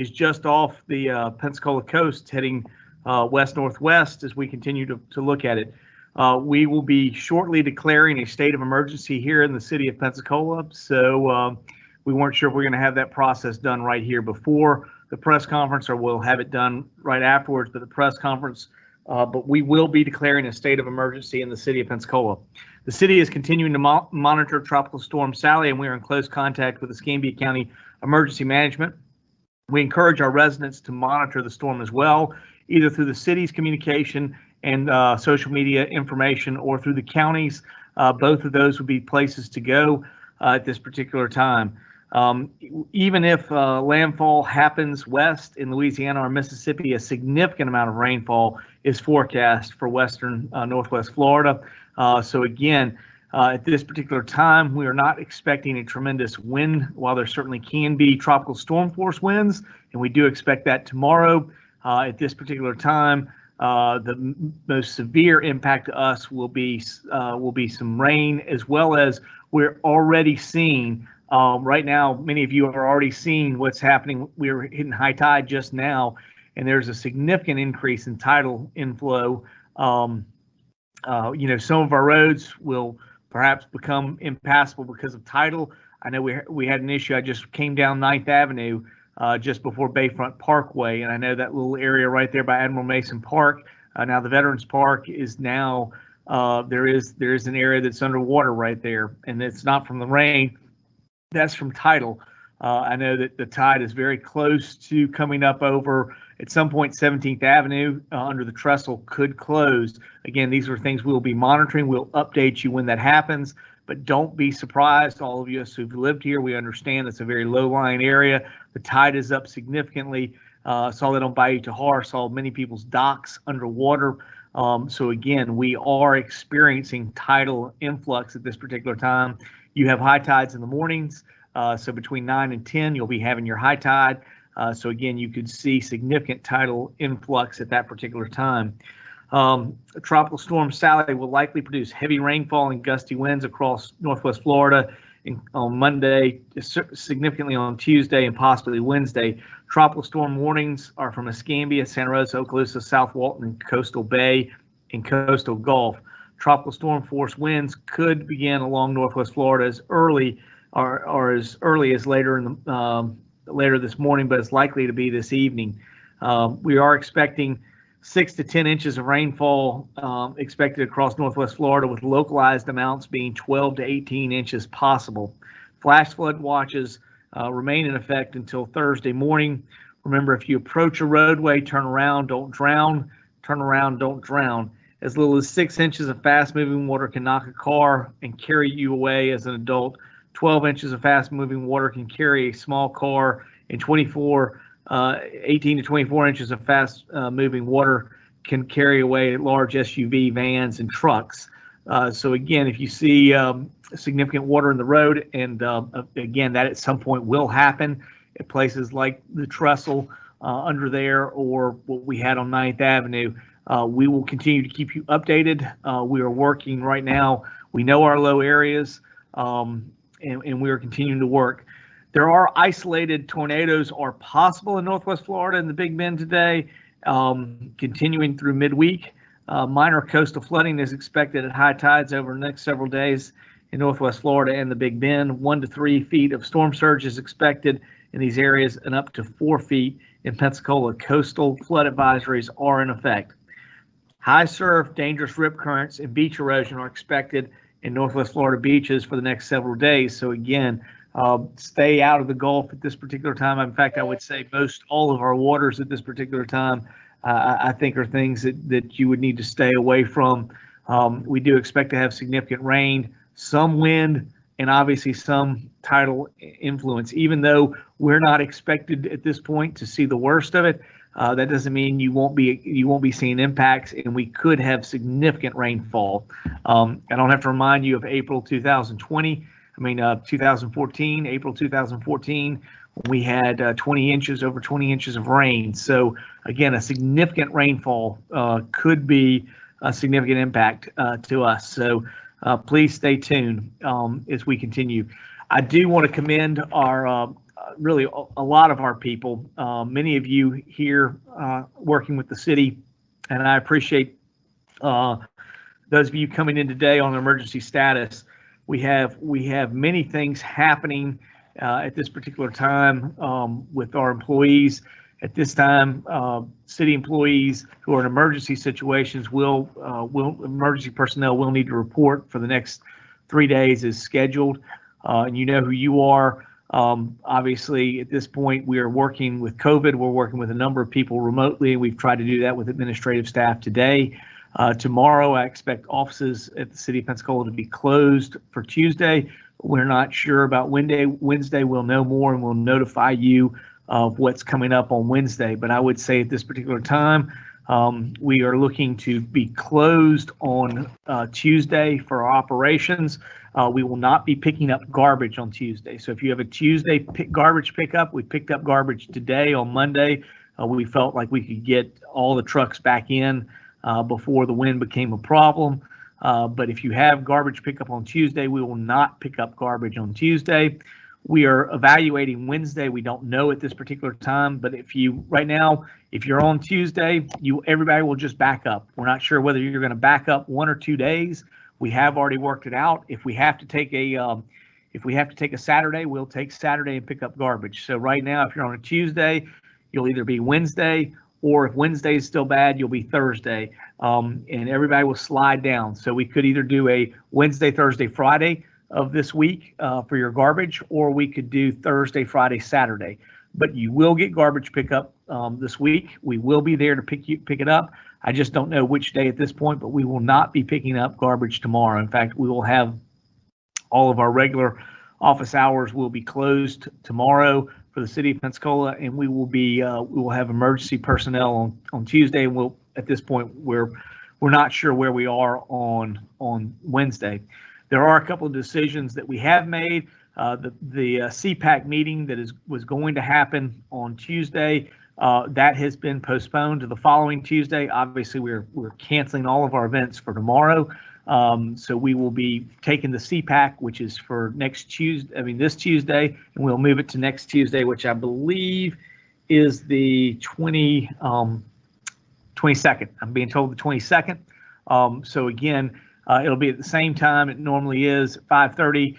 is just off the Pensacola coast, heading west-northwest as we continue to look at it. We will be shortly declaring a state of emergency here in the city of Pensacola. So we weren't sure if we're going to have that process done right here before the press conference, or we'll have it done right afterwards, but the press conference. But we will be declaring a state of emergency in the city of Pensacola. The city is continuing to monitor Tropical Storm Sally, and we are in close contact with the Escambia County Emergency Management. We encourage our residents to monitor the storm as well, either through the city's communication and social media information or through the counties. Both of those would be places to go at this particular time. Even if landfall happens west in Louisiana or Mississippi, a significant amount of rainfall is forecast for western northwest Florida. So again, at this particular time, we are not expecting a tremendous wind, while there certainly can be tropical storm force winds, and we do expect that tomorrow. At this particular time, the most severe impact to us will be some rain, as well as we're already seeing right now. Many of you are already seeing what's happening. We're hitting high tide just now, and there's a significant increase in tidal inflow. Some of our roads will perhaps become impassable because of tidal. I know we had an issue. I just came down 9th Avenue just before Bayfront Parkway, and I know that little area right there by Admiral Mason Park. Now the Veterans Park is now there is an area that's underwater right there, and it's not from the rain. That's from tidal. I know that the tide is very close to coming up over, at some point, 17th Avenue under the trestle could close. Again, these are things we'll be monitoring. We'll update you when that happens, but don't be surprised. All of you who've lived here, we understand it's a very low-lying area. The tide is up significantly. Saw that on Bayou Tahar, saw many people's docks underwater. So again, we are experiencing tidal influx at this particular time. You have high tides in the mornings, so between 9 and 10, you'll be having your high tide. So again, you could see significant tidal influx at that particular time. Tropical Storm Sally will likely produce heavy rainfall and gusty winds across northwest Florida on Monday, significantly on Tuesday, and possibly Wednesday. Tropical storm warnings are from Escambia, Santa Rosa, Okaloosa, South Walton, and Coastal Bay and Coastal Gulf. Tropical storm force winds could begin along northwest Florida as early as later this morning, but it's likely to be this evening. We are expecting 6 to 10 inches of rainfall expected across northwest Florida, with localized amounts being 12 to 18 inches possible. Flash flood watches remain in effect until Thursday morning. Remember, if you approach a roadway, turn around, don't drown. Turn around, don't drown. As little as 6 inches of fast-moving water can knock a car and carry you away as an adult. 12 inches of fast-moving water can carry a small car, and 18 to 24 inches of fast-moving water can carry away large SUV, vans, and trucks. So again, if you see significant water in the road, and again, that at some point will happen at places like the trestle under there, or what we had on 9th Avenue, we will continue to keep you updated. We are working right now. We know our low areas, and we are continuing to work. There are isolated tornadoes are possible in northwest Florida and the Big Bend today, continuing through midweek. Minor coastal flooding is expected at high tides over the next several days in northwest Florida and the Big Bend. 1 to 3 feet of storm surge is expected in these areas, and up to 4 feet in Pensacola. Coastal flood advisories are in effect. High surf, dangerous rip currents, and beach erosion are expected in northwest Florida beaches for the next several days. So again, stay out of the Gulf at this particular time. In fact, I would say most all of our waters at this particular time, I think, are things that you would need to stay away from. We do expect to have significant rain, some wind, and obviously some tidal influence. Even though we're not expected at this point to see the worst of it, that doesn't mean you won't be seeing impacts, and we could have significant rainfall. I don't have to remind you of April 2014, April 2014, when we had over 20 inches of rain. So again, a significant rainfall could be a significant impact to us. So please stay tuned as we continue. I do want to commend our really a lot of our people, many of you here working with the city, and I appreciate those of you coming in today on emergency status. We have many things happening at this particular time with our employees. At this time, city employees who are in emergency situations will emergency personnel will need to report for the next 3 days as scheduled, and you know who you are. Obviously, at this point, we are working with COVID. We're working with a number of people remotely. We've tried to do that with administrative staff today. Tomorrow, I expect offices at the City of Pensacola to be closed for Tuesday. We're not sure about Wednesday. Wednesday, we'll know more and we'll notify you of what's coming up on Wednesday. But I would say at this particular time, we are looking to be closed on Tuesday for our operations. We will not be picking up garbage on Tuesday. So if you have a Tuesday garbage pickup, we picked up garbage today on Monday. We felt like we could get all the trucks back in before the wind became a problem. But if you have garbage pickup on Tuesday, we will not pick up garbage on Tuesday. We are evaluating Wednesday. We don't know at this particular time, but if you're on Tuesday, everybody will just back up. We're not sure whether you're going to back up 1 or 2 days. We have already worked it out. If we have to take a Saturday, we'll take Saturday and pick up garbage. So right now, if you're on a Tuesday, you'll either be Wednesday, or if Wednesday is still bad, you'll be Thursday, and everybody will slide down. So we could either do a Wednesday, Thursday, Friday of this week for your garbage, or we could do Thursday, Friday, Saturday. But you will get garbage pickup this week. We will be there to pick it up. I just don't know which day at this point, but we will not be picking up garbage tomorrow. In fact, we will have all of our regular office hours will be closed tomorrow for the City of Pensacola, and we will have emergency personnel on Tuesday. And at this point we're not sure where we are on Wednesday. There are a couple of decisions that we have made. The CPAC meeting that was going to happen on Tuesday, that has been postponed to the following Tuesday. Obviously, we're canceling all of our events for tomorrow. So we will be taking the CPAC, which is for this Tuesday, and we'll move it to next Tuesday, which I believe is the 22nd. I'm being told the 22nd. So again, it'll be at the same time it normally is, at 5:30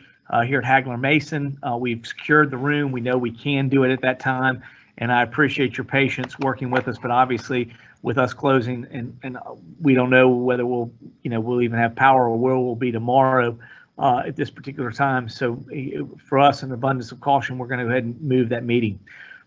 here at Hagler Mason. We've secured the room. We know we can do it at that time, and I appreciate your patience working with us. But obviously, with us closing, and we don't know whether we'll even have power or where we'll be tomorrow at this particular time. So for us, an abundance of caution, we're going to go ahead and move that meeting.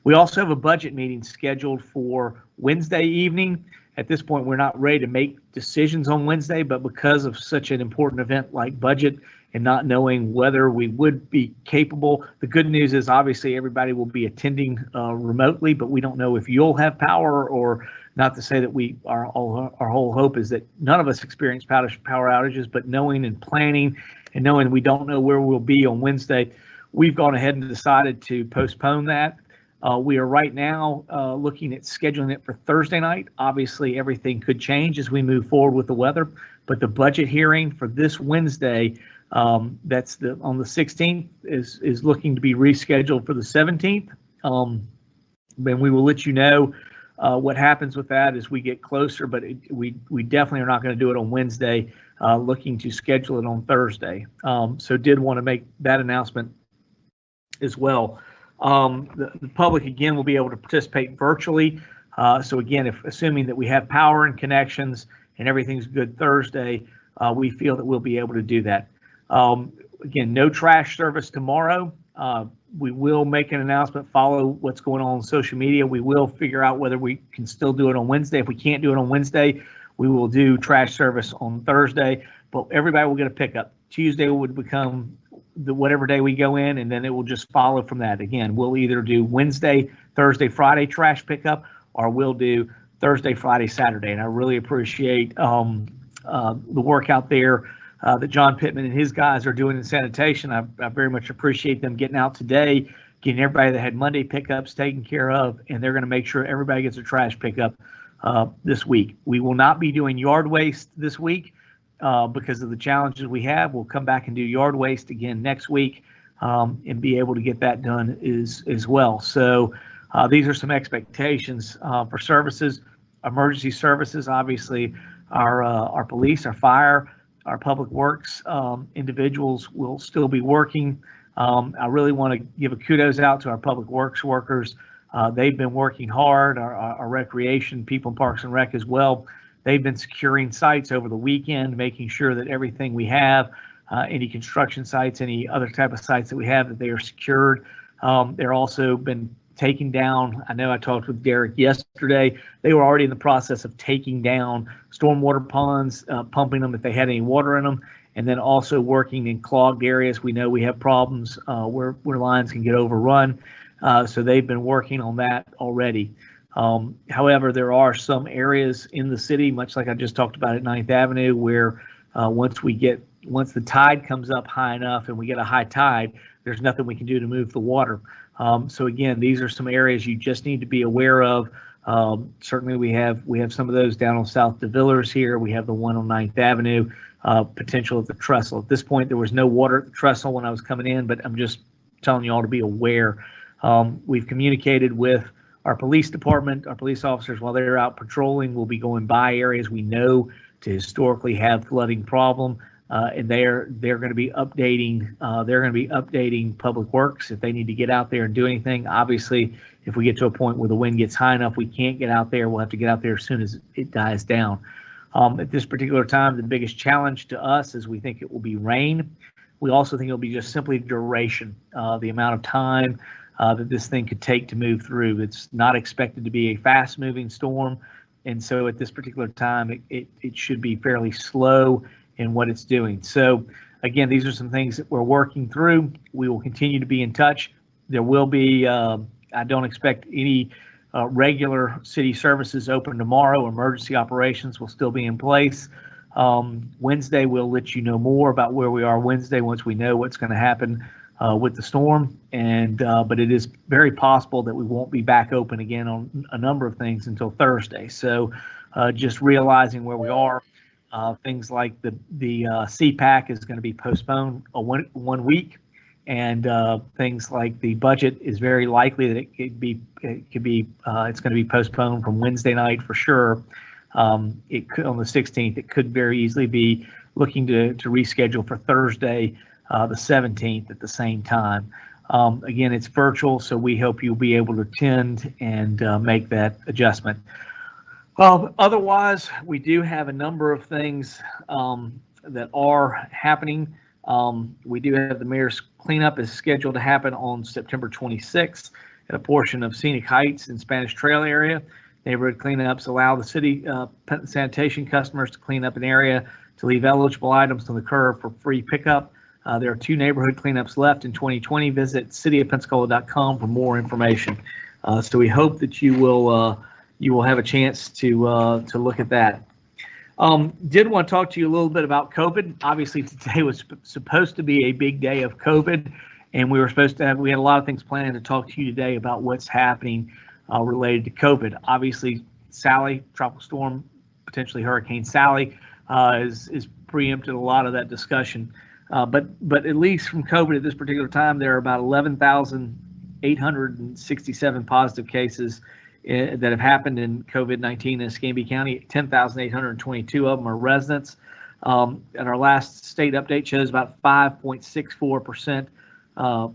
We also have a budget meeting scheduled for Wednesday evening. At this point, we're not ready to make decisions on Wednesday, but because of such an important event like budget and not knowing whether we would be capable, the good news is obviously everybody will be attending remotely, but we don't know if you'll have power, or not to say that our whole hope is that none of us experience power outages, but knowing and planning and knowing we don't know where we'll be on Wednesday, we've gone ahead and decided to postpone that. We are right now looking at scheduling it for Thursday night. Obviously, everything could change as we move forward with the weather, but the budget hearing for this Wednesday, that's on the 16th, is looking to be rescheduled for the 17th. And we will let you know what happens with that as we get closer, but we definitely are not going to do it on Wednesday, looking to schedule it on Thursday. So did want to make that announcement as well. The public, again, will be able to participate virtually. So again, assuming that we have power and connections and everything's good Thursday, we feel that we'll be able to do that. Again, no trash service tomorrow. We will make an announcement, follow what's going on social media. We will figure out whether we can still do it on Wednesday. If we can't do it on Wednesday, we will do trash service on Thursday, but everybody will get a pickup. Tuesday would become whatever day we go in, and then it will just follow from that. Again, we'll either do Wednesday, Thursday, Friday trash pickup, or we'll do Thursday, Friday, Saturday. And I really appreciate the work out there that John Pittman and his guys are doing in sanitation. I very much appreciate them getting out today, getting everybody that had Monday pickups taken care of, and they're going to make sure everybody gets a trash pickup this week. We will not be doing yard waste this week because of the challenges we have. We'll come back and do yard waste again next week. and be able to get that done as well. So these are some expectations for services, emergency services. Obviously, our police, our fire, our public works individuals will still be working. I really want to give a kudos out to our public works workers. They've been working hard. Our recreation people in Parks and Rec as well. They've been securing sites over the weekend, making sure that everything we have, any construction sites, any other type of sites that we have, that they are secured. They're also been taking down, I know I talked with Derek yesterday, they were already in the process of taking down stormwater ponds, pumping them if they had any water in them, and then also working in clogged areas. We know we have problems where lines can get overrun. So they've been working on that already. However, there are some areas in the city, much like I just talked about at 9th Avenue, where once the tide comes up high enough and we get a high tide, there's nothing we can do to move the water. So again, these are some areas you just need to be aware of. Certainly we have some of those down on South DeVillers here. We have the one on 9th Avenue, potential at the trestle. At this point, there was no water at the trestle when I was coming in, but I'm just telling you all to be aware. We've communicated with our police department. Our police officers, while they're out patrolling, will be going by areas we know to historically have flooding problem. And they're going to be updating. They're going to be updating Public Works if they need to get out there and do anything. Obviously, if we get to a point where the wind gets high enough, we can't get out there. We'll have to get out there as soon as it dies down. At this particular time, the biggest challenge to us is we think it will be rain. We also think it'll be just simply duration, the amount of time that this thing could take to move through. It's not expected to be a fast-moving storm, and so at this particular time, it should be fairly slow in what it's doing. So again, these are some things that we're working through. We will continue to be in touch. There will be, I don't expect any regular city services open tomorrow. Emergency operations will still be in place. Wednesday, we'll let you know more about where we are Wednesday once we know what's going to happen with the storm. And but it is very possible that we won't be back open again on a number of things until Thursday. So just realizing where we are. Things like the CPAC is going to be postponed one week, and things like the budget is very likely that it's going to be postponed from Wednesday night for sure. It could on the 16th. It could very easily be looking to reschedule for Thursday, the 17th at the same time. Again, it's virtual, so we hope you'll be able to attend and make that adjustment. Otherwise, we do have a number of things that are happening. We do have the mayor's cleanup is scheduled to happen on September 26th at a portion of Scenic Heights and Spanish Trail area. Neighborhood cleanups allow the city sanitation customers to clean up an area to leave eligible items on the curb for free pickup. There are 2 neighborhood cleanups left in 2020. Visit cityofpensacola.com for more information. So we hope that you will have a chance to look at that. Did want to talk to you a little bit about COVID. Obviously, today was supposed to be a big day of COVID, and we had a lot of things planned to talk to you today about what's happening related to COVID. Obviously, Sally, tropical storm, potentially Hurricane Sally, is preempted a lot of that discussion. But at least from COVID at this particular time, there are about 11,867 positive cases that have happened in COVID-19 in Escambia County. 10,822 of them are residents. And our last state update shows about 5.64%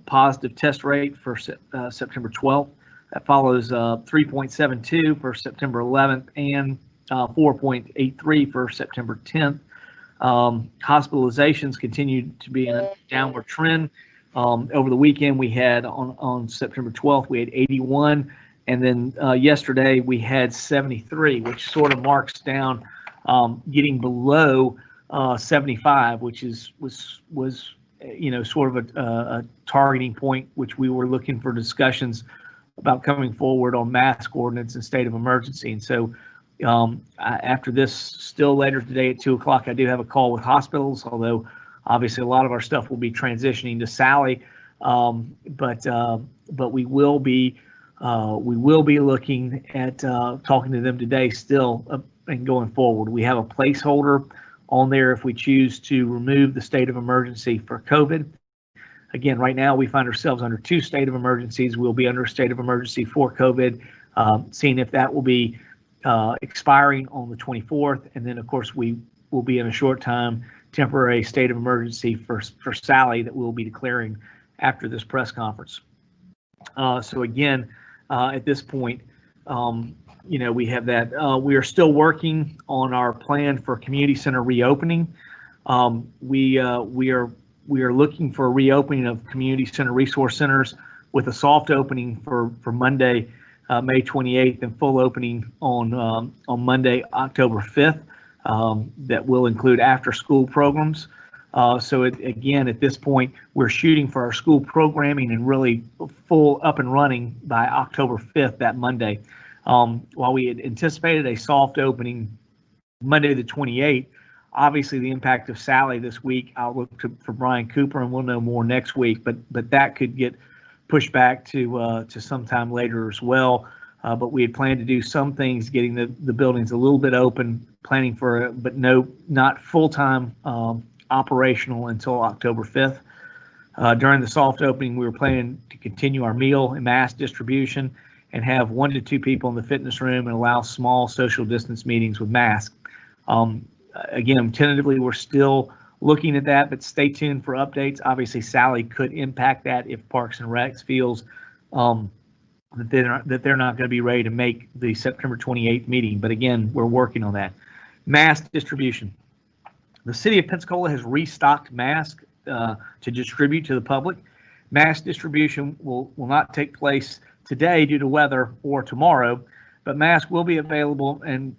positive test rate for September 12th. That follows 3.72 for September 11th and 4.83 for September 10th. Hospitalizations continued to be in a downward trend. Over the weekend, we had on September 12th, we had 81. And then yesterday we had 73, which sort of marks down getting below 75, which was sort of a targeting point, which we were looking for discussions about coming forward on mask ordinance and state of emergency. And so after this, still later today at 2:00, I do have a call with hospitals, although obviously a lot of our stuff will be transitioning to Sally, but we will be looking at talking to them today still and going forward. We have a placeholder on there if we choose to remove the state of emergency for COVID. Again, right now we find ourselves under 2 state of emergencies. We'll be under a state of emergency for COVID, seeing if that will be expiring on the 24th. And then, of course, we will be in a short time temporary state of emergency for Sally that we'll be declaring after this press conference. So again, at this point, we have that. We are still working on our plan for community center reopening. We are looking for a reopening of community center resource centers with a soft opening for Monday, May 28th, and full opening on Monday, October 5th. That will include after-school programs. Again, at this point, we're shooting for our school programming and really full up and running by October 5th, that Monday. While we had anticipated a soft opening Monday the 28th, obviously the impact of Sally this week, I'll look for Brian Cooper, and we'll know more next week, but that could get pushed back to sometime later as well. But we had planned to do some things, getting the buildings a little bit open, planning for it, but not full-time operational until October 5th. During the soft opening, we were planning to continue our meal and mass distribution and have 1 to 2 people in the fitness room and allow small social distance meetings with masks. Again, tentatively, we're still looking at that, but stay tuned for updates. Obviously, Sally could impact that if Parks and Recs feels that they're not going to be ready to make the September 28th meeting. But again, we're working on that. Mask distribution. The city of Pensacola has restocked masks to distribute to the public. Mask distribution will not take place today due to weather or tomorrow, but masks will be available and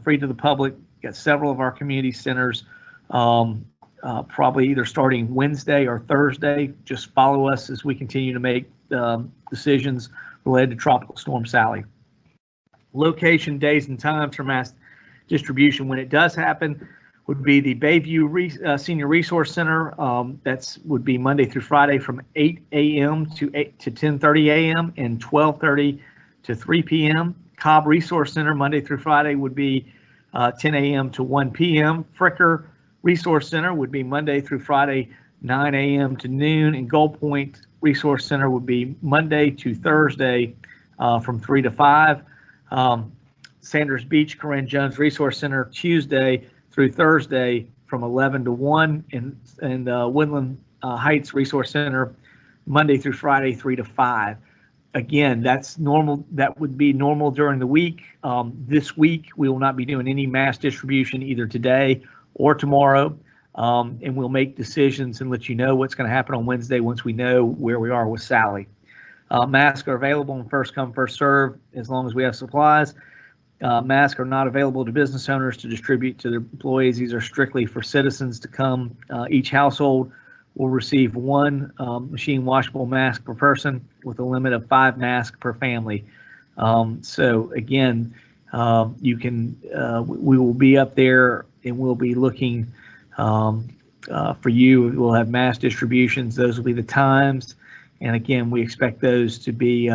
free to the public at several of our community centers, probably either starting Wednesday or Thursday. Just follow us as we continue to make decisions related to Tropical Storm Sally. Location, days, and times for mass distribution when it does happen would be the Bayview Senior Resource Center. Would be Monday through Friday from 8 a.m. to 10:30 a.m. and 12:30 to 3 p.m. Cobb Resource Center Monday through Friday would be 10 a.m. to 1 p.m. Fricker Resource Center would be Monday through Friday 9 a.m. to noon, and Gold Point Resource Center would be Monday to Thursday from 3 to 5. Sanders Beach Corinne Jones Resource Center Tuesday through Thursday from 11 to 1, and Woodland Heights Resource Center Monday through Friday 3 to 5. Again, that's normal. That would be normal during the week. This week, we will not be doing any mass distribution either today or tomorrow, and we'll make decisions and let you know what's going to happen on Wednesday once we know where we are with Sally. Masks are available on first come, first serve as long as we have supplies. Masks are not available to business owners to distribute to their employees. These are strictly for citizens to come. Each household will receive 1 machine washable mask per person with a limit of 5 masks per family. So again, we will be up there and we'll be looking for you. We'll have mass distributions. Those will be the times. And again, we expect those to be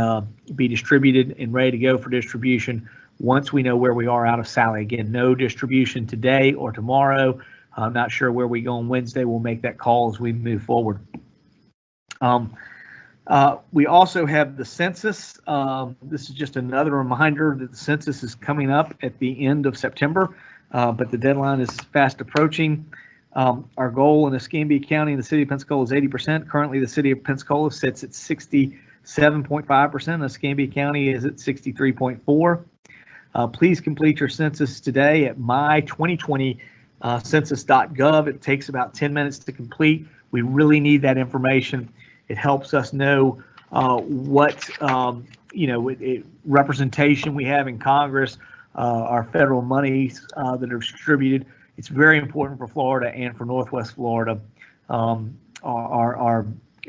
distributed and ready to go for distribution once we know where we are out of Sally. Again, no distribution today or tomorrow. I'm not sure where we go on Wednesday. We'll make that call as we move forward. We also have the census. This is just another reminder that the census is coming up at the end of September, but the deadline is fast approaching. Our goal in Escambia County and the city of Pensacola is 80%. Currently, the city of Pensacola sits at 67.5%. Escambia County is at 63.4%. Please complete your census today at my2020census.gov. It takes about 10 minutes to complete. We really need that information. It helps us know what representation we have in Congress, our federal monies that are distributed. It's very important for Florida and for Northwest Florida.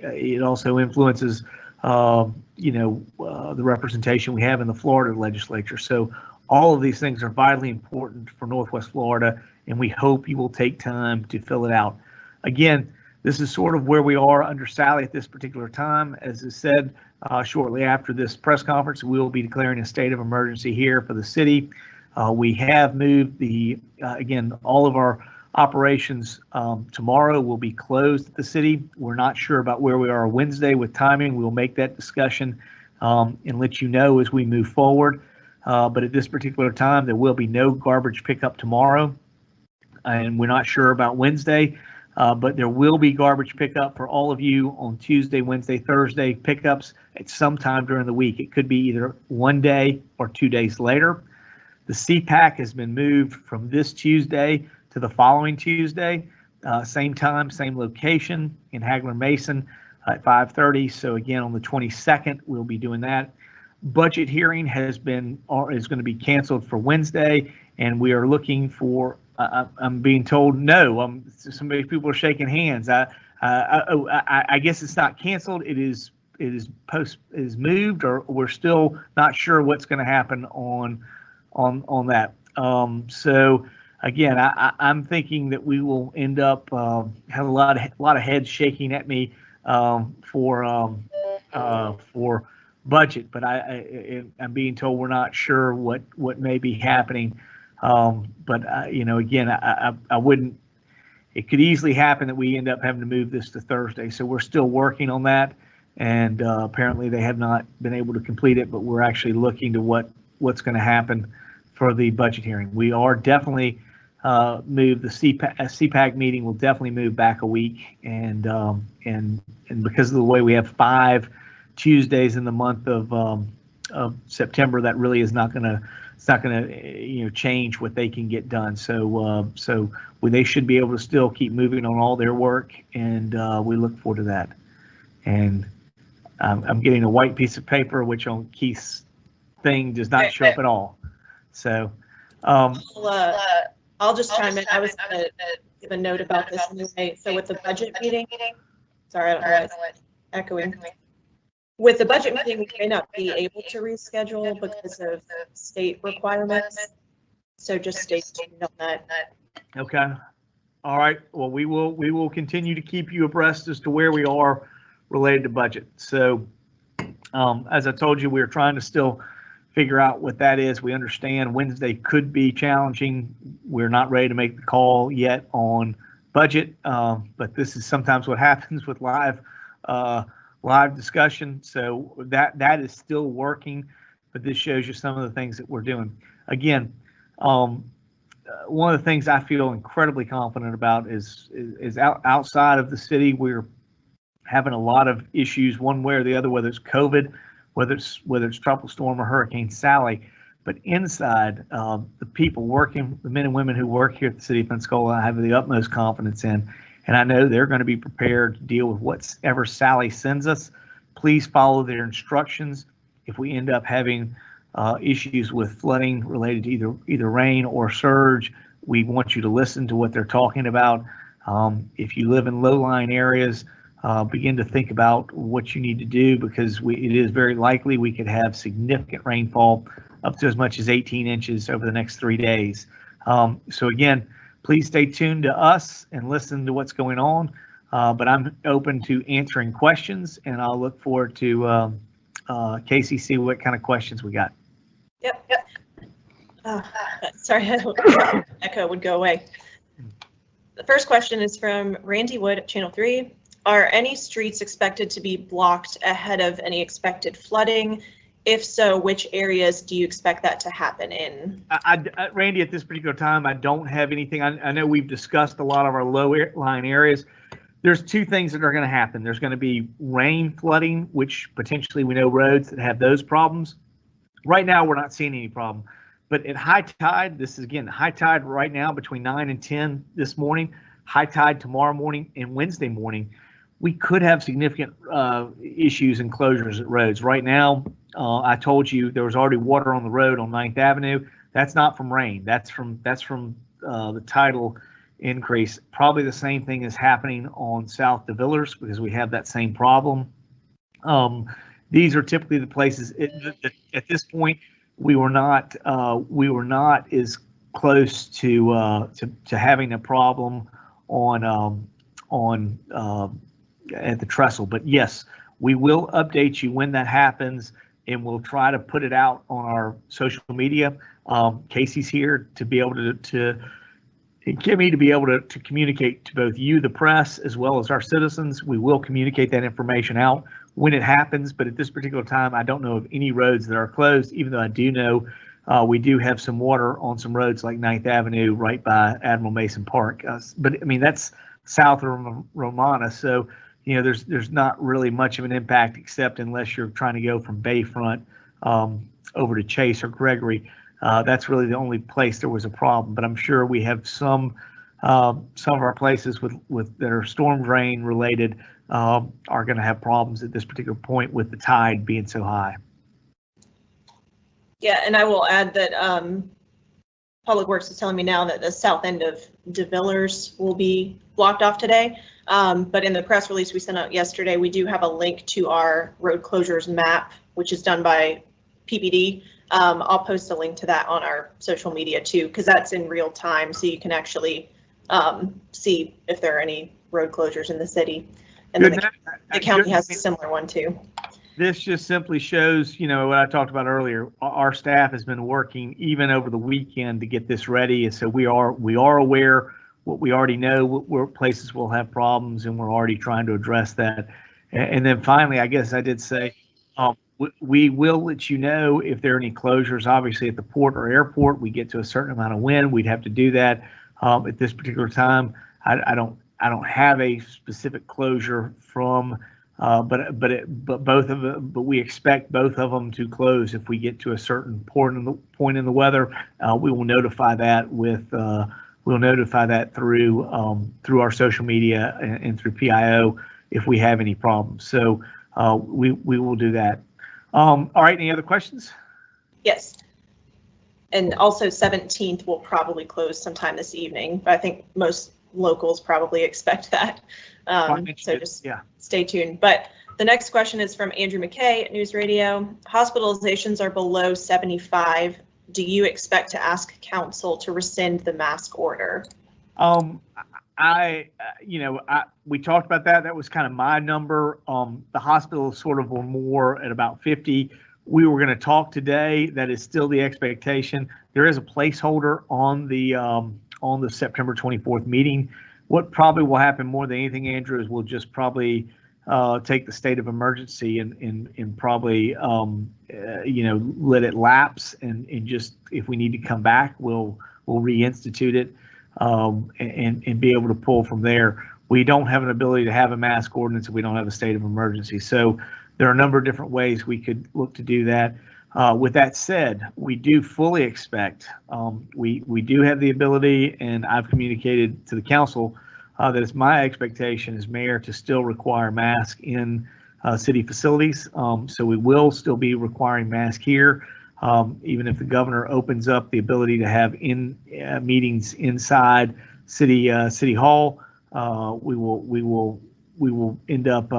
It also influences the representation we have in the Florida legislature. So all of these things are vitally important for Northwest Florida, and we hope you will take time to fill it out. Again, this is sort of where we are under Sally at this particular time. As I said, shortly after this press conference, we will be declaring a state of emergency here for the city. We have moved again, all of our operations tomorrow will be closed at the city. We're not sure about where we are Wednesday with timing. We'll make that discussion and let you know as we move forward. But at this particular time, there will be no garbage pickup tomorrow, and we're not sure about Wednesday. But there will be garbage pickup for all of you on Tuesday, Wednesday, Thursday pickups at some time during the week. It could be either one day or 2 days later. The CPAC has been moved from this Tuesday to the following Tuesday, same time, same location in Hagler Mason at 5:30. So again, on the 22nd, we'll be doing that. Budget hearing is going to be canceled for Wednesday, and we are looking for. I'm being told no. Some people are shaking hands. I guess it's not canceled. It is moved, or we're still not sure what's going to happen on that. So again, I'm thinking that we will end up have a lot of heads shaking at me for budget, but I'm being told we're not sure what may be happening. But again, I wouldn't. It could easily happen that we end up having to move this to Thursday. So we're still working on that, and apparently they have not been able to complete it. But we're actually looking to what's going to happen for the budget hearing. We are definitely move the CPAC meeting will definitely move back a week, and because of the way we have 5 Tuesdays in the month of September, that really is not going to. It's not going to, change what they can get done. So they should be able to still keep moving on all their work, and we look forward to that. And I'm getting a white piece of paper, which on Keith's thing does not show up at all. So I'll just chime in. I was going to give a note about this anyway. So with the budget meeting, sorry, I don't know why it's echoing. With the budget meeting, we may not be able to reschedule because of state requirements. So just stay tuned on that. Okay. All right. Well, we will continue to keep you abreast as to where we are related to budget. So as I told you, we're trying to still figure out what that is. We understand Wednesday could be challenging. We're not ready to make the call yet on budget, but this is sometimes what happens with live discussion. So that is still working, but this shows you some of the things that we're doing. Again, one of the things I feel incredibly confident about is outside of the city, we're having a lot of issues one way or the other, whether it's COVID, whether it's Tropical Storm or Hurricane Sally. But inside, the people working, the men and women who work here at the city of Pensacola, I have the utmost confidence in. And I know they're going to be prepared to deal with whatever Sally sends us. Please follow their instructions. If we end up having issues with flooding related to either rain or surge, we want you to listen to what they're talking about. If you live in low-lying areas, begin to think about what you need to do, because it is very likely we could have significant rainfall up to as much as 18 inches over the next 3 days. So again, please stay tuned to us and listen to what's going on. But I'm open to answering questions, and I'll look forward to Casey, see what kind of questions we got. Yep. Sorry, echo would go away. The first question is from Randy Wood at Channel 3. Are any streets expected to be blocked ahead of any expected flooding? If so, which areas do you expect that to happen in? Randy, at this particular time, I don't have anything. I know we've discussed a lot of our low-lying areas. There's 2 things that are going to happen. There's going to be rain flooding, which potentially we know roads that have those problems. Right now, we're not seeing any problem. But at high tide, this is again high tide right now between 9 and 10 this morning, high tide tomorrow morning and Wednesday morning, we could have significant issues and closures at roads. Right now, I told you there was already water on the road on 9th Avenue. That's not from rain. That's from the tidal increase. Probably the same thing is happening on South DeVillers because we have that same problem. These are typically the places at this point we were not as close to having a problem on at the trestle. But yes, we will update you when that happens, and we'll try to put it out on our social media. Casey's here to be able to Kimmy, to be able to communicate to both you, the press, as well as our citizens. We will communicate that information out when it happens, but at this particular time, I don't know of any roads that are closed, even though I do know we do have some water on some roads like 9th Avenue right by Admiral Mason Park. But I mean, that's south of Romana, so there's not really much of an impact, except unless you're trying to go from Bayfront over to Chase or Gregory. That's really the only place there was a problem. But I'm sure we have some of our places with that are storm drain related are going to have problems at this particular point with the tide being so high. Yeah, and I will add that Public Works is telling me now that the south end of DeVillers will be blocked off today. But in the press release we sent out yesterday, we do have a link to our road closures map, which is done by PPD. I'll post a link to that on our social media too, because that's in real time, so you can actually see if there are any road closures in the city. And then the county has a similar one too. This just simply shows, what I talked about earlier. Our staff has been working even over the weekend to get this ready, and so we are aware what we already know, where places will have problems, and we're already trying to address that. And then finally, I guess I did say, we will let you know if there are any closures. Obviously, at the port or airport, we get to a certain amount of wind, we'd have to do that. At this particular time, I don't have a specific closure from, but we expect both of them to close if we get to a certain point in the weather. We will notify that through our social media and through PIO if we have any problems. So we will do that. All right, any other questions? Yes. And also 17th will probably close sometime this evening, but I think most locals probably expect that. So just stay tuned. But the next question is from Andrew McKay at News Radio. Hospitalizations are below 75. Do you expect to ask council to rescind the mask order? We talked about that. That was kind of my number. The hospitals sort of were more at about 50. We were going to talk today. That is still the expectation. There is a placeholder on the September 24th meeting. What probably will happen more than anything, Andrew, is we'll just probably take the state of emergency and probably let it lapse and just, if we need to come back, we'll reinstitute it and be able to pull from there. We don't have an ability to have a mask ordinance if we don't have a state of emergency. So there are a number of different ways we could look to do that. With that said, we do fully expect, we do have the ability, and I've communicated to the council that it's my expectation as mayor to still require masks in city facilities. So we will still be requiring masks here, even if the governor opens up the ability to have meetings inside city hall. We will end up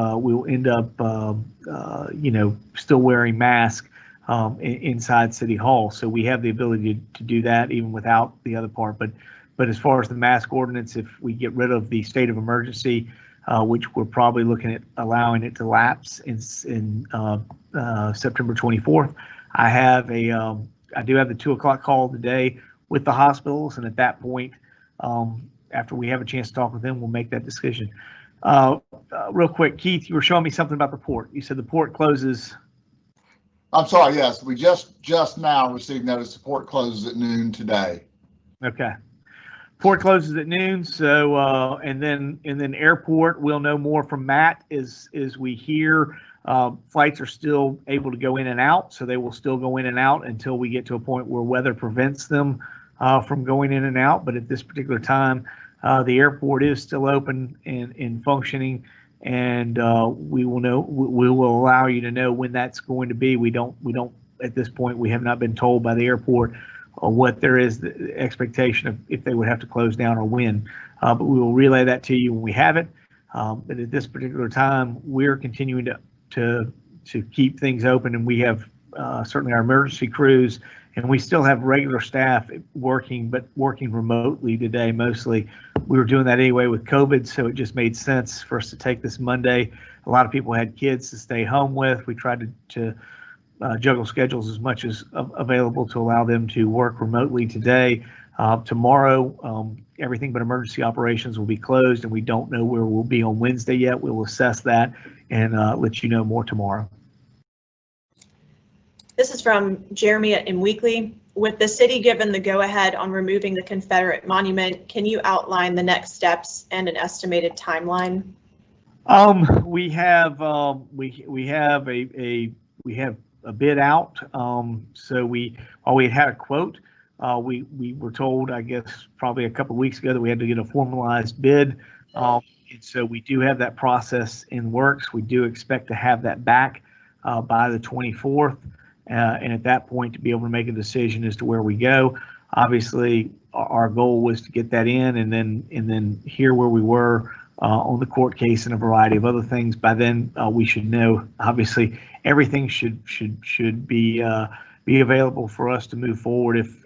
still wearing masks inside City Hall. So we have the ability to do that even without the other part. But as far as the mask ordinance, if we get rid of the state of emergency, which we're probably looking at allowing it to lapse in September 24th, I do have the 2:00 call today with the hospitals, and at that point, after we have a chance to talk with them, we'll make that decision. Real quick, Keith, you were showing me something about the port. You said the port closes. I'm sorry. Yes, we just now received notice the port closes at noon today. Okay. Port closes at noon. So and then airport, we'll know more from Matt as we hear. Flights are still able to go in and out, so they will still go in and out until we get to a point where weather prevents them from going in and out. But at this particular time, the airport is still open and functioning, and we will allow you to know when that's going to be. We don't at this point, we have not been told by the airport what there is the expectation of if they would have to close down or when, but we will relay that to you when we have it. But at this particular time, we're continuing to keep things open, and we have certainly our emergency crews, and we still have regular staff working remotely today. Mostly, we were doing that anyway with COVID, so it just made sense for us to take this Monday. A lot of people had kids to stay home with. We tried to juggle schedules as much as available to allow them to work remotely today. Tomorrow, everything but emergency operations will be closed, and we don't know where we'll be on Wednesday yet. We'll assess that and let you know more tomorrow. This is from Jeremy at Weekly. With the city given the go-ahead on removing the Confederate monument, can you outline the next steps and an estimated timeline? We have we have a bid out. So we had a quote. We were told, I guess, probably a couple of weeks ago that we had to get a formalized bid. And so we do have that process in works. We do expect to have that back by the 24th. And at that point, to be able to make a decision as to where we go. Obviously, our goal was to get that in and then hear where we were on the court case and a variety of other things. By then, we should know. Obviously, everything should be available for us to move forward if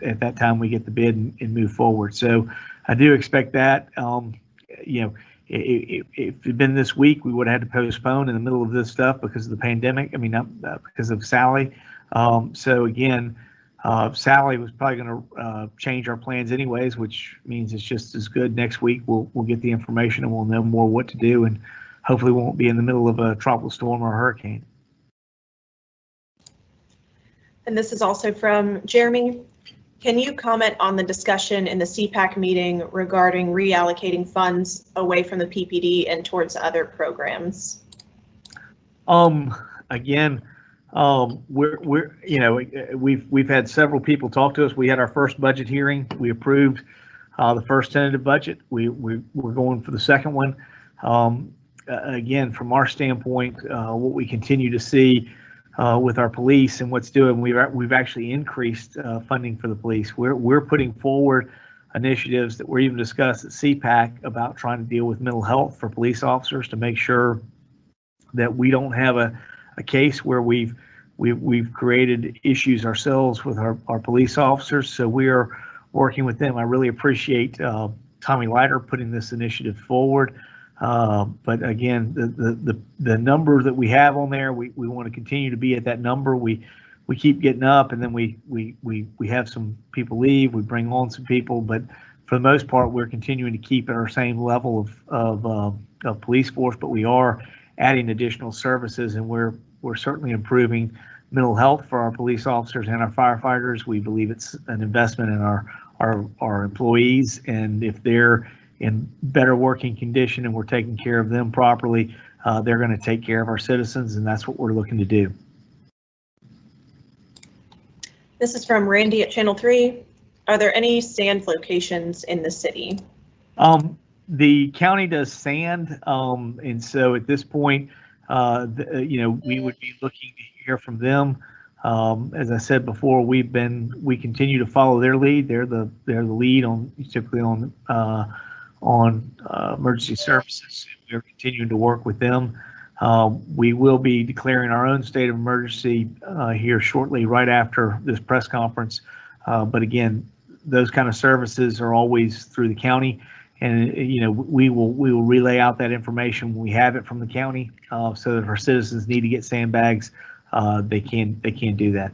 at that time we get the bid and move forward. So I do expect that. If it had been this week, we would have had to postpone in the middle of this stuff because of the pandemic. I mean, not because of Sally. So again, Sally was probably going to change our plans anyways, which means it's just as good. Next week, we'll get the information and we'll know more what to do, and hopefully we won't be in the middle of a tropical storm or a hurricane. And this is also from Jeremy. Can you comment on the discussion in the CPAC meeting regarding reallocating funds away from the PPD and towards other programs? Again, we've had several people talk to us. We had our first budget hearing. We approved the first tentative budget. We're going for the second one. Again, from our standpoint, what we continue to see with our police and what's doing, we've actually increased funding for the police. We're putting forward initiatives that were even discussed at CPAC about trying to deal with mental health for police officers to make sure that we don't have a case where we've created issues ourselves with our police officers. So we are working with them. I really appreciate Tommy Leiter putting this initiative forward. But again, the number that we have on there, we want to continue to be at that number. We keep getting up, and then we have some people leave. We bring on some people, but for the most part, we're continuing to keep at our same level of police force. But we are adding additional services, and we're certainly improving mental health for our police officers and our firefighters. We believe it's an investment in our employees, and if they're in better working condition and we're taking care of them properly, they're going to take care of our citizens, and that's what we're looking to do. This is from Randy at Channel 3. Are there any sand locations in the city? The county does sand, and so at this point, we would be looking to hear from them. As I said before, we continue to follow their lead. They're the lead typically on emergency services. We're continuing to work with them. We will be declaring our own state of emergency here shortly, right after this press conference. But again, those kind of services are always through the county, and we will relay out that information when we have it from the county, so that if our citizens need to get sandbags, they can do that.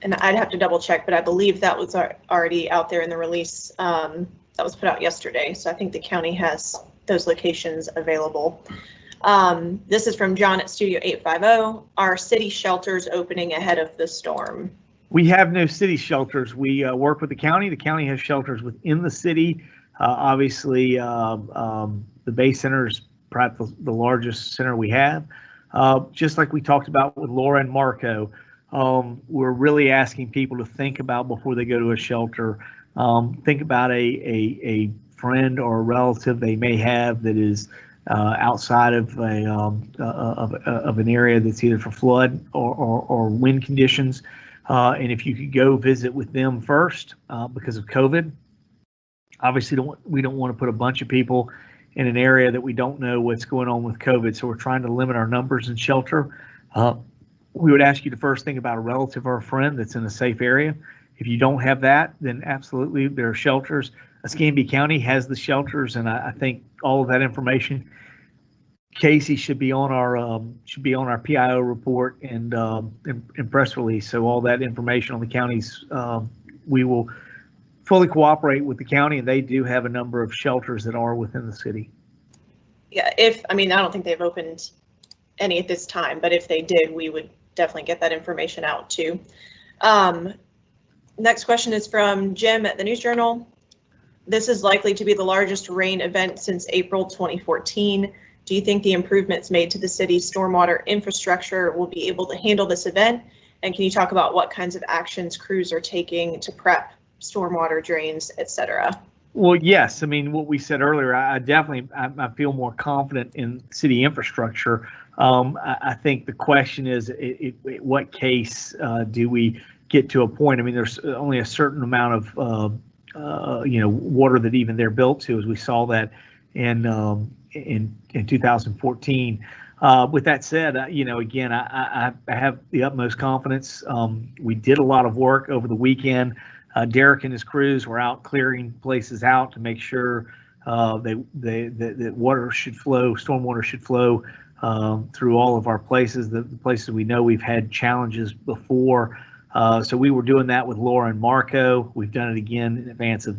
And I'd have to double check, but I believe that was already out there in the release that was put out yesterday. So I think the county has those locations available. This is from John at Studio 850. Are city shelters opening ahead of the storm? We have no city shelters. We work with the county. The county has shelters within the city. Obviously, the Bay Center is perhaps the largest center we have. Just like we talked about with Laura and Marco, we're really asking people to think about before they go to a shelter. Think about a friend or a relative they may have that is outside of an area that's either for flood or wind conditions. And if you could go visit with them first, because of COVID, obviously we don't want to put a bunch of people in an area that we don't know what's going on with COVID. So we're trying to limit our numbers in shelter. We would ask you to first think about a relative or a friend that's in a safe area. If you don't have that, then absolutely there are shelters. Escambia County has the shelters, and I think all of that information Casey should be on our PIO report and press release. So all that information on the counties, we will fully cooperate with the county, and they do have a number of shelters that are within the city. Yeah, I don't think they've opened any at this time, but if they did, we would definitely get that information out too. Next question is from Jim at the News Journal. This is likely to be the largest rain event since April 2014. Do you think the improvements made to the city's stormwater infrastructure will be able to handle this event? And can you talk about what kinds of actions crews are taking to prep stormwater drains, et cetera? Well, yes. I mean, what we said earlier, I feel more confident in city infrastructure. I think the question is, what case do we get to a point? I mean, there's only a certain amount of water that even they're built to, as we saw that in 2014. With that said, again, I have the utmost confidence. We did a lot of work over the weekend. Derek and his crews were out clearing places out to make sure that water should flow, stormwater should flow through all of our places, the places we know we've had challenges before. So we were doing that with Laura and Marco. We've done it again in advance of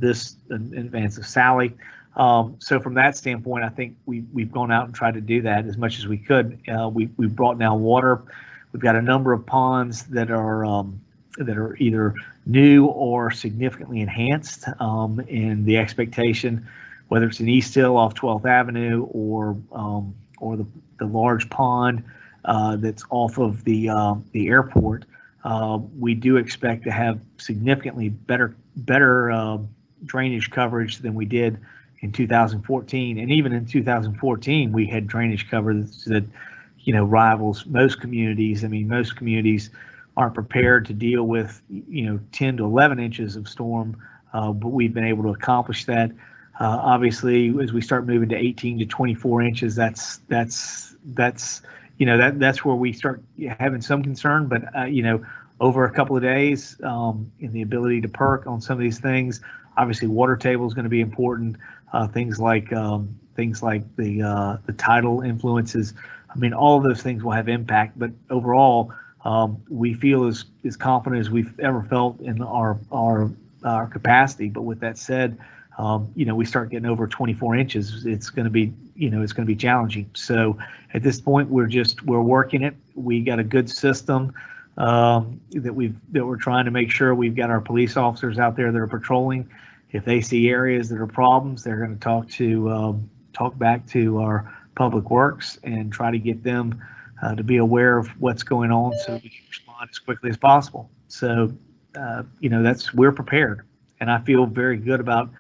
Sally. So from that standpoint, I think we've gone out and tried to do that as much as we could. We've brought down water. We've got a number of ponds that are either new or significantly enhanced, and the expectation, whether it's in East Hill off 12th Avenue or the large pond that's off of the airport, we do expect to have significantly better drainage coverage than we did in 2014. And even in 2014, we had drainage coverage that rivals most communities. I mean, most communities aren't prepared to deal with 10 to 11 inches of storm, but we've been able to accomplish that. Obviously, as we start moving to 18 to 24 inches, that's where we start having some concern. But over a couple of days, in the ability to perk on some of these things, obviously water table is going to be important. Things like the tidal influences. I mean, all of those things will have impact. But overall, we feel as confident as we've ever felt in our capacity. But with that said, we start getting over 24 inches, it's going to be challenging. So at this point, we're working it. We got a good system that we're trying to make sure we've got our police officers out there that are patrolling. If they see areas that are problems, they're going to talk back to our public works and try to get them to be aware of what's going on so we can respond as quickly as possible. So, we're prepared, and I feel very good about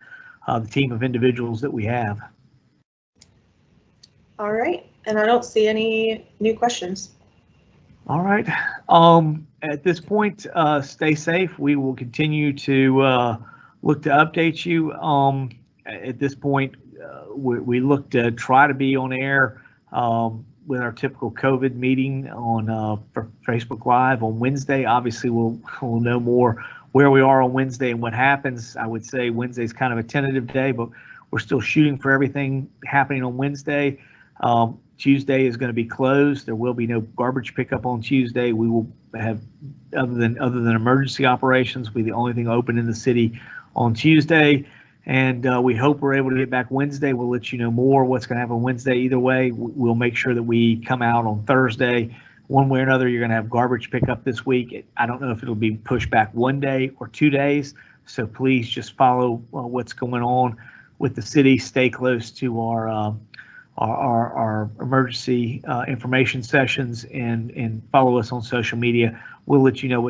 the team of individuals that we have. All right, and I don't see any new questions. All right. At this point, stay safe. We will continue to look to update you. At this point, we look to try to be on air with our typical COVID meeting for Facebook Live on Wednesday. Obviously, we'll know more where we are on Wednesday and what happens. I would say Wednesday is kind of a tentative day, but we're still shooting for everything happening on Wednesday. Tuesday is going to be closed. There will be no garbage pickup on Tuesday. We will have, other than emergency operations, be the only thing open in the city on Tuesday. And we hope we're able to get back Wednesday. We'll let you know more what's going to happen Wednesday. Either way, we'll make sure that we come out on Thursday. One way or another, you're going to have garbage pickup this week. I don't know if it'll be pushed back 1 day or 2 days. So please just follow what's going on with the city. Stay close to our emergency information sessions and follow us on social media. We'll let you know what